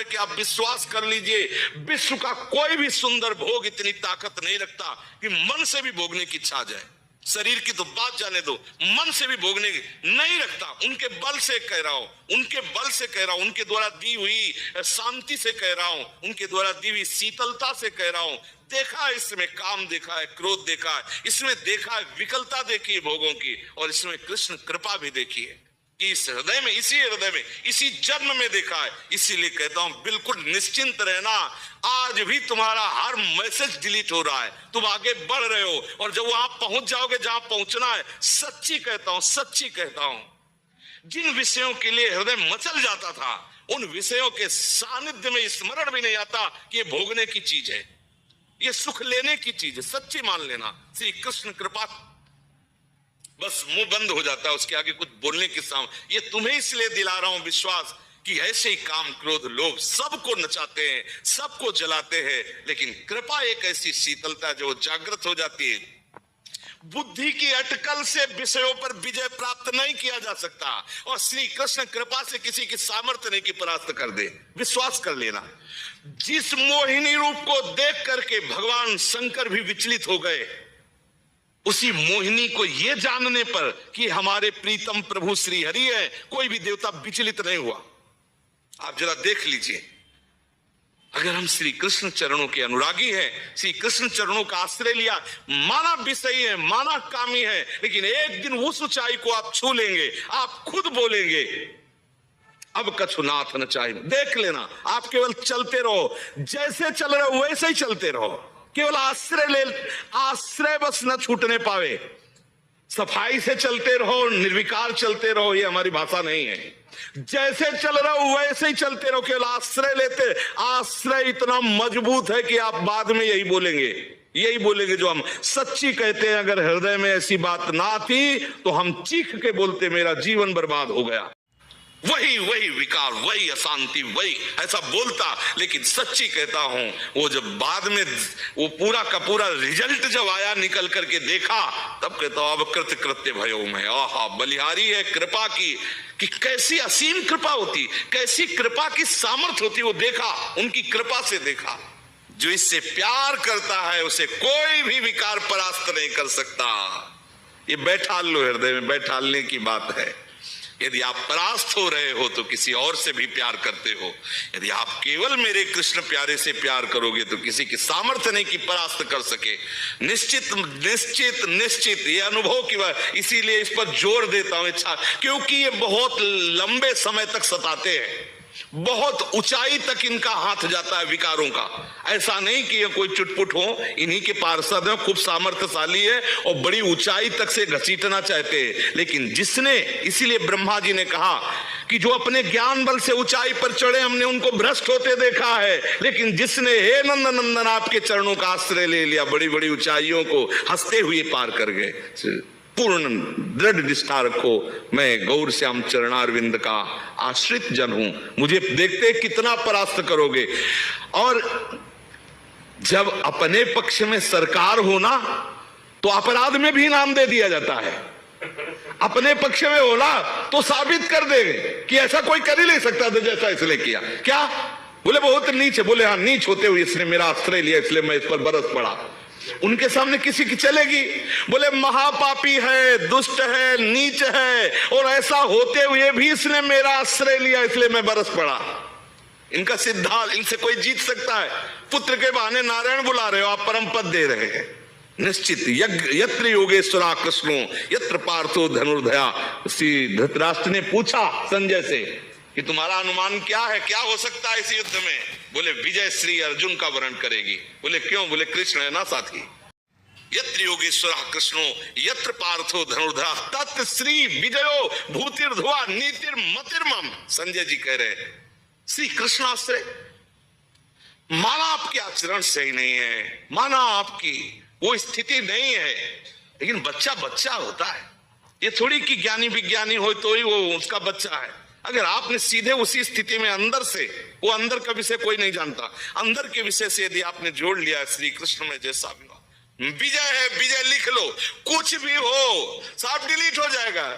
कि आप विश्वास कर लीजिए, विश्व का कोई भी सुंदर भोग इतनी ताकत नहीं रखता कि मन से भी भोगने की इच्छा आ जाए। शरीर की तो बात जाने दो, मन से भी भोगने की नहीं रखता। उनके बल से कह रहा हूं, उनके बल से कह रहा हूं, उनके द्वारा दी हुई शांति से कह रहा हूं, उनके द्वारा दी हुई शीतलता से कह रहा हूं। देखा है इसमें काम, देखा है क्रोध, देखा है इसमें, देखा है विकलता देखी है भोगों की, और इसमें कृष्ण कृपा भी देखी है कि इस हृदय में, इसी हृदय में, इसी जन्म में देखा है। इसीलिए कहता हूं बिल्कुल निश्चिंत रहना। आज भी तुम्हारा हर मैसेज डिलीट हो रहा है, तुम आगे बढ़ रहे हो, और जब वहां पहुंच जाओगे जहां पहुंचना है, सच्ची कहता हूं, सच्ची कहता हूं, जिन विषयों के लिए हृदय मचल जाता था, उन विषयों के सानिध्य में स्मरण भी नहीं आता कि ये भोगने की चीज है, ये सुख लेने की चीज है। सच्ची मान लेना, श्री कृष्ण कृपा, बस मुंह बंद हो जाता है उसके आगे कुछ बोलने के सामने। ये तुम्हें इसलिए दिला रहा हूं विश्वास कि ऐसे ही काम, क्रोध, लोभ सबको नचाते हैं, सबको जलाते हैं, लेकिन कृपा एक ऐसी शीतलता जो जागृत हो जाती है। बुद्धि की अटकल से विषयों पर विजय प्राप्त नहीं किया जा सकता, और श्री कृष्ण कृपा से किसी की सामर्थ्य नहीं की परास्त कर दे। विश्वास कर लेना। जिस मोहिनी रूप को देख करके भगवान शंकर भी विचलित हो गए, उसी मोहिनी को यह जानने पर कि हमारे प्रीतम प्रभु श्री हरि है, कोई भी देवता विचलित नहीं हुआ। आप जरा देख लीजिए, अगर हम श्री कृष्ण चरणों के अनुरागी हैं, श्री कृष्ण चरणों का आश्रय लिया, माना विषयी है, माना कामी है, लेकिन एक दिन उस ऊंचाई को आप छू लेंगे, आप खुद बोलेंगे अब कछु नाथ न चाहिए। देख लेना, आप केवल चलते रहो, जैसे चल रहे हो वैसे ही चलते रहो, केवल आश्रय ले, आश्रय बस न छूटने पावे। सफाई से चलते रहो, निर्विकार चलते रहो, ये हमारी भाषा नहीं है। जैसे चल रहे हो वैसे ही चलते रहो, केवल आश्रय लेते। आश्रय इतना मजबूत है कि आप बाद में यही बोलेंगे, यही बोलेंगे जो हम सच्ची कहते हैं। अगर हृदय में ऐसी बात ना थी तो हम चीख के बोलते मेरा जीवन बर्बाद हो गया। वही विकार, वही अशांति, वही ऐसा बोलता। लेकिन सच्ची कहता हूं, वो जब बाद में वो पूरा का पूरा रिजल्ट जब आया, निकल करके देखा, तब कहता हूं अब कृत कृत्य भयो में। आहा, बलिहारी है कृपा की, कि कैसी असीम कृपा होती, कैसी कृपा की सामर्थ्य होती। वो देखा, उनकी कृपा से देखा। जो इससे प्यार करता है उसे कोई भी विकार परास्त नहीं कर सकता। ये बैठाल लो, हृदय में बैठालने की बात है। यदि आप परास्त हो रहे हो तो किसी और से भी प्यार करते हो। यदि आप केवल मेरे कृष्ण प्यारे से प्यार करोगे तो किसी की सामर्थ्य नहीं कि परास्त कर सके। निश्चित निश्चित निश्चित ये अनुभव की बात, इसीलिए इस पर जोर देता हूं इच्छा, क्योंकि ये बहुत लंबे समय तक सताते हैं, बहुत ऊंचाई तक इनका हाथ जाता है विकारों का। ऐसा नहीं कि ये कोई चुटपुट हो, इन्हीं के पार्षद है, खूब सामर्थ्यशाली है और बड़ी ऊंचाई तक से घसीटना चाहते हैं। लेकिन जिसने, इसीलिए ब्रह्मा जी ने कहा कि जो अपने ज्ञान बल से ऊंचाई पर चढ़े, हमने उनको भ्रष्ट होते देखा है, लेकिन जिसने हे नंदन नंदन आपके चरणों का आश्रय ले लिया, बड़ी बड़ी ऊंचाइयों को हंसते हुए पार कर गए। पूर्ण दृढ़ निष्ठा रखो, मैं गौर श्याम चरणारविंद का आश्रित जन हूं, मुझे देखते कितना परास्त करोगे। और जब अपने पक्ष में सरकार हो ना, तो अपराध में भी इनाम दे दिया जाता है। अपने पक्ष में होला तो साबित कर देंगे कि ऐसा कोई कर ही नहीं सकता था जैसा इसने किया। क्या बोले? बहुत नीच है। बोले हाँ, नीच होते हुए इसने मेरा आश्रय लिया, इसलिए मैं इस पर बरस पड़ा। उनके सामने किसी की चलेगी? बोले महापापी है, दुष्ट है, नीच है, और ऐसा होते हुए भी इसने मेरा आश्रय लिया, इसलिए मैं बरस पड़ा। इनका सिद्धांत, इनसे कोई जीत सकता है? पुत्र के बहाने नारायण बुला रहे हो, आप परम पद दे रहे हैं। निश्चित यत्र योगेश्वरा कृष्णो यत्र पार्थो धनुर्धया। श्री धृतराष्ट्र ने पूछा संजय से कि तुम्हारा अनुमान क्या है, क्या हो सकता है इस युद्ध में? बोले विजय श्री अर्जुन का वर्ण करेगी। बोले क्यों? बोले कृष्ण है ना साथी। यत्र योगेश्वर कृष्णो यत्र पार्थो धनुर्धरा तत् श्री विजयो भूतिर्धुआ नीतिर्मतिर्मम। संजय जी कह रहे श्री कृष्णाश्रय, माना आपके आचरण सही नहीं है, माना आपकी वो स्थिति नहीं है, लेकिन बच्चा बच्चा होता है। ये थोड़ी कि ज्ञानी विज्ञानी हो तो ही वो उसका बच्चा है। अगर आपने सीधे उसी स्थिति में अंदर से, वो अंदर का विषय कोई नहीं जानता, अंदर के विषय से यदि आपने जोड़ लिया श्री कृष्ण में, जैसा भी हो, विजय है, विजय लिख लो, कुछ भी हो सब डिलीट हो जाएगा।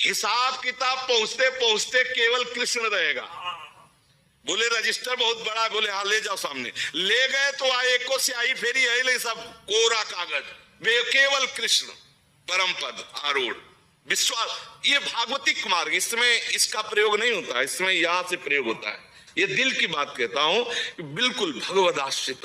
हिसाब किताब पहुंचते पहुंचते केवल कृष्ण रहेगा। बोले रजिस्टर बहुत बड़ा है, बोले हाँ ले जाओ सामने। ले गए तो आए एको स्याही फेरी है ले सब कोरा कागज, वे केवल कृष्ण परम पद आरूढ़ विश्वास। ये भागवतिक मार्ग, इसमें इसका प्रयोग नहीं होता, इसमें यहां से प्रयोग होता है। ये दिल की बात कहता हूं, बिल्कुल भगवद आश्रित